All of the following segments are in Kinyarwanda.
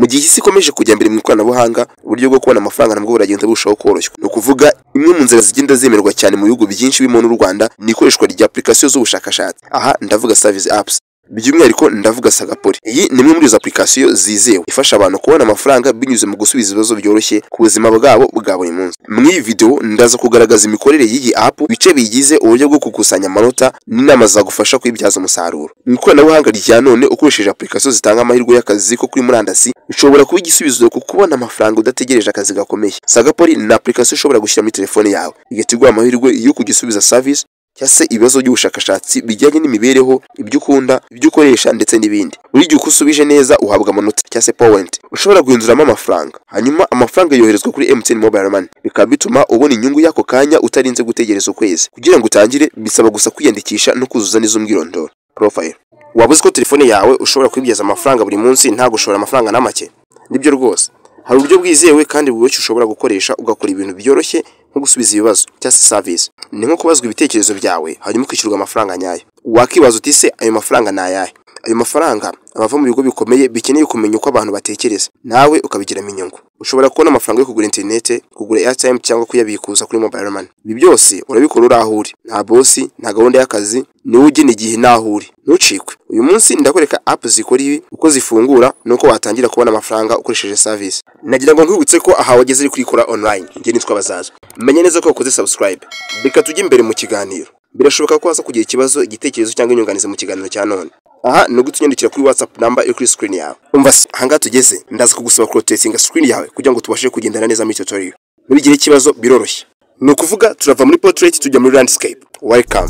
mu gihe isi ikomeje kujya mbere mu ikoranabuhanga, uburyo bwo kubona amafaranga nabwo buragenda burushaho koroshywa. Ni ukuvuga imwe mu nzira zigenda zemerwa cyane mu bihugu byinshi birimo n'u Rwanda ni ikoreshwa rya application z'ubushakashatsi. Aha ndavuga service apps, by'umwihariko ndavuga Sagapori. Iyi ni imwe muri izo application zizewe ifasha abantu kubona amafaranga binyuze mu gusubiza ibibazo byoroshye ku buzima bwabo bwa buri munsi. Muri iyi video ndaza kugaragaza imikorere y'iyi app, bice bigize uburyo bwo gukusanya amanota n'inama zagufasha kwibyaza umusaruro. Mu ikoranabuhanga rya none ukoresheje application zitanga amahirwe y'akazi ko kuri murandasi, ushobora kuba igisubizo ku kubona amafaranga udategereje akazi gakomeye. Sagapori ni application ushobora gushyira muri telefone yawe igategura amahirwe yo kugisubiza service cyangwa se ibibazo by'ubushakashatsi bijyanye n'imibereho, ibyo ukunda, ibyo ukoresha ndetse n'ibindi. Buri gihe uko usubije neza uhabwa amanota cyangwa se point ushobora guhinduramo amafaranga, hanyuma amafaranga yoherezwa kuri MTN Mobile Money, bikaba bituma ubona inyungu y'ako kanya utarinze gutegereza ukwezi. Kugira ngo utangire bisaba gusa kwiyandikisha no kuzuza n'izo mwirondoro profile. Waba uzi ko telefone yawe ushobora kwibyaza amafaranga buri munsi nta gushora amafaranga na make? Nibyo rwose, hari uburyo bwizewe kandi bworoshye ushobora gukoresha ugakora ibintu byoroshye nko gusubiza ibibazo cyangwa se service. Ni nko kubazwa ibitekerezo byawe hanyuma ukishyurwa amafaranga nyayo. Wakibaza uti se ayo mafaranga ni ayahe? Ayo mafaranga abava mu bigo bikomeye bikeneye kumenya uko abantu batekereza, nawe ukabigiramo inyungu. Ushobora kubona amafaranga yo kugura internet, kugura airtime cyangwa kuyabikuza kuri Mobile Money. Ibi byose urabikora uri aho uri, nta bosi, nta gahunda y'akazi, niwe ugena igihe naho uri. Ntucikwe. Uyu munsi ndakwereka app zikora ibi, uko zifungura nuko watangira kubona amafaranga ukoresheje service. Nagira ngo nkwibutse ko aha wageze uri kwikora online. Ngiye nitwa Bazaza. Menya neza ko wakoze subscribe. Reka tujye imbere mu kiganiro. Birashoboka ko waza kugira ikibazo, igitekerezo cyangwa inyunganizi mu kiganiro cya none. Aha no gutunyandikira kuri WhatsApp number yo kuri screen yawe. Umva hanga tugeze, ndaza kugusaba kurotatinga screen yawe kugira ngo tubashe kugendana neza muri tutorial. Muri gihe ikibazo biroroshye. Ni ukuvuga turava muri portrait tujya muri landscape. Welcome.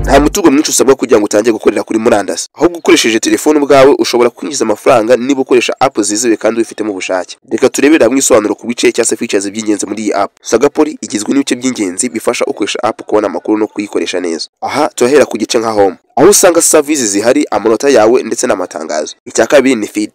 Nta mutugo mwinshi usabwa kugira ngo utangiye gukorera kuri murandasi. Aho gukoresheje telefone ubwawe ushobora kwinjiza amafaranga niba ukoresha app zizewe kandi ubifitemo ubushake. Reka turebera hamwe isobanuro ku bice cyangwa se features by'ingenzi muri iyi app. Sagapori igizwe n'ibice by'ingenzi bifasha ukoresha app kubona amakuru no kuyikoresha neza. Aha turahera ku gice nka home, aho usanga services zihari, amanota yawe ndetse n'amatangazo. Icya kabiri ni feed.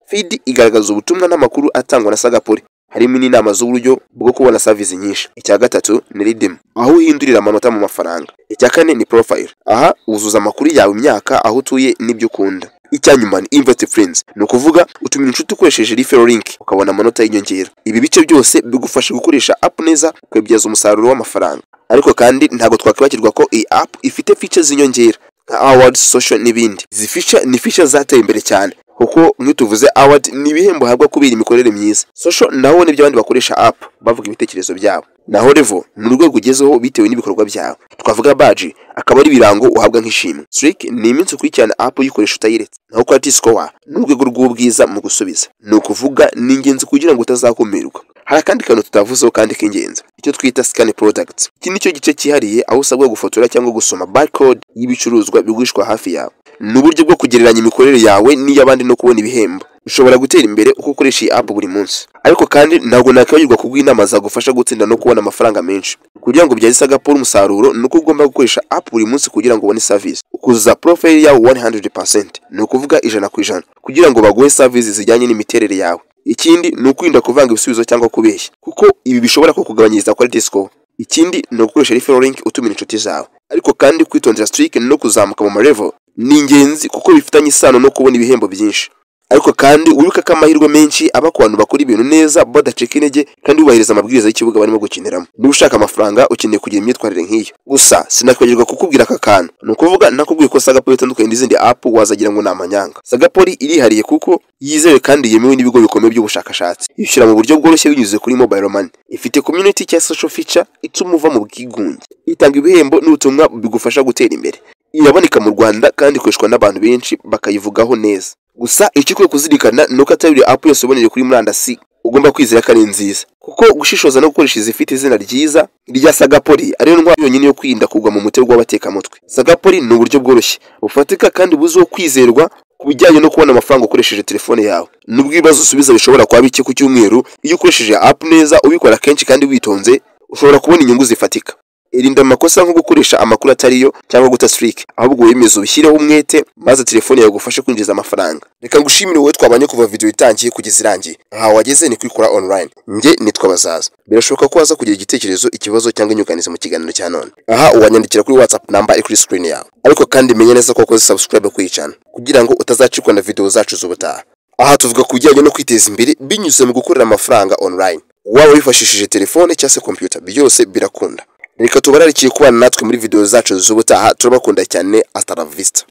Feed igaragaza ubutumwa n'amakuru atangwa na Sagapori, harimo n'inama z'uburyo bwo kubona service nyinshi. Icya gatatu ni redeem, aho uhindurira amanota mu mafaranga. Icya kane ni profile, aha uzuza amakuru yawe, imyaka, aho utuye n'ibyo ukunda. Icya nyuma ni invite friends, ni ukuvuga utumira inshuti ukoresheje referral link ukabona amanota y'inyongera. Ibi bice byose bigufasha gukoresha app neza ukabyaza umusaruro w'amafaranga. Ariko kandi ntago twakwibagirwa ko iyi app ifite features z'inyongera nka awards, social n'ibindi. Izi feature ni feature zateye imbere cyane kuko nk'ituvuze award ni ibihembo habwa kubera imikorere myiza. Social naho ni by'abandi bakoresha app bavuga ibitekerezo byabo. Naho level ni urwego ugezeho bitewe n'ibikorwa byawe. Twavuga badge akaba ari ibirango uhabwa nk'ishimwe. Streak ni iminsi ukurikirana app uyikoresha utayiretse. Naho quality score ni urwego rw'ubwiza mu gusubiza. Ni ukuvuga ni ingenzi kugira ngo utazakumirwa. Hari kandi kantu tutavuzeho kandi k'ingenzi, icyo twita scan products. Iki nicyo gice cyihariye aho usabwa gufotora cyangwa gusoma barcode y'ibicuruzwa bigurishwa hafi yawe. Ni uburyo bwo kugereranya imikorere yawe n'iy'abandi no kubona ibihembo. Ushobora gutera imbere uko ukoresha iyi app buri munsi. Ariko kandi ntabwo nakibagirwa kuguha inama zagufasha gutsinda no kubona amafaranga menshi. Kugira ngo byaze Sagapori umusaruro nuko ugomba gukoresha app buri munsi kugira ngo ubone service. Ukuzuza profile yawe 100%, ni ukuvuga 100%, kugira ngo baguhe service zijyanye n'imiterere yawe. Ikindi ni ukwirinda kuvanga ibisubizo cyangwa kubeshya, kuko ibi bishobora kukugabanyiriza quality score. Ikindi ni ugukoresha referral link utumira inshuti zawe. Ariko kandi kwitondera streak no kuzamuka mu level ni ingenzi kuko bifitanye isano no kubona ibihembo byinshi. Ariko kandi wibuka ko amahirwe menshi aba ku bantu bakora ibintu neza badacika intege kandi bubahiriza amabwiriza y'ikibuga barimo gukiniramo. Niba ushaka amafaranga ukeneye kugira imyitwarire nk'iyo. Gusa sinakwagirwa kukubwira aka kantu, ni ukuvuga nakubwiye ko Sagapori itandukanye n'izindi app wazagira ngo ni amanyanga. Sagapori irihariye kuko yizewe kandi yemewe n'ibigo bikomeye by'ubushakashatsi. Yishyura mu buryo bworoshye binyuze kuri Mobile Money. Ifite community cyangwa social feature ituma uva mu bwigunge. Itanga ibihembo n'ubutumwa bigufasha gutera imbere. Iraboneka mu Rwanda kandi ikoreshwa n'abantu benshi bakayivugaho neza. Gusa icyo ukwiye kuzirikana nuko atari app yose uboneye kuri murandasi ugomba kwizera ko ari nziza, kuko gushishoza no gukoresha izifite izina ryiza rya Sagapori ariyo ntwaro yonyine yo kwirinda kugwa mu mutego w'abatekamutwe. Sagapori ni uburyo bworoshye bufatika kandi buzo kwizerwa ku bijyanye no kubona amafaranga ukoresheje telefone yawe. Nubwo ibibazo usubiza bishobora kuba bike ku cyumweru, iyo ukoresheje app neza ubikora kenshi kandi witonze ushobora kubona inyungu zifatika. Irinda amakosa nko gukoresha amakuru atariyo cyangwa guta streak, ahubwo wemeze ubishyireho umwete maze telefone yawe gufashe kwinjiza amafaranga. Reka ngushimire wowe twabanye kuva video itangiye kugeza irangiye. Aha wageze ni kwikora online. Nge nitwa Bazaza. Birashoboka ko waza kugira igitekerezo, ikibazo cyangwa inyunganizi mu kiganiro cya none. Aha uwanyandikira kuri WhatsApp number iri kuri screen yawe. Ariko kandi menye neza ko wakoze subscribe ku iyi channel kugira ngo utazacikwa na video zacu z'ubutaha. Aha tuvuga ku bijyanye no kwiteza imbere binyuze mu gukorera amafaranga online, waba wifashishije telefone cyangwa se computer, byose birakunda. Reka tubararikiye kubana natwe muri video zacu z'ubutaha, turabakunda cyane. Hasta la vista.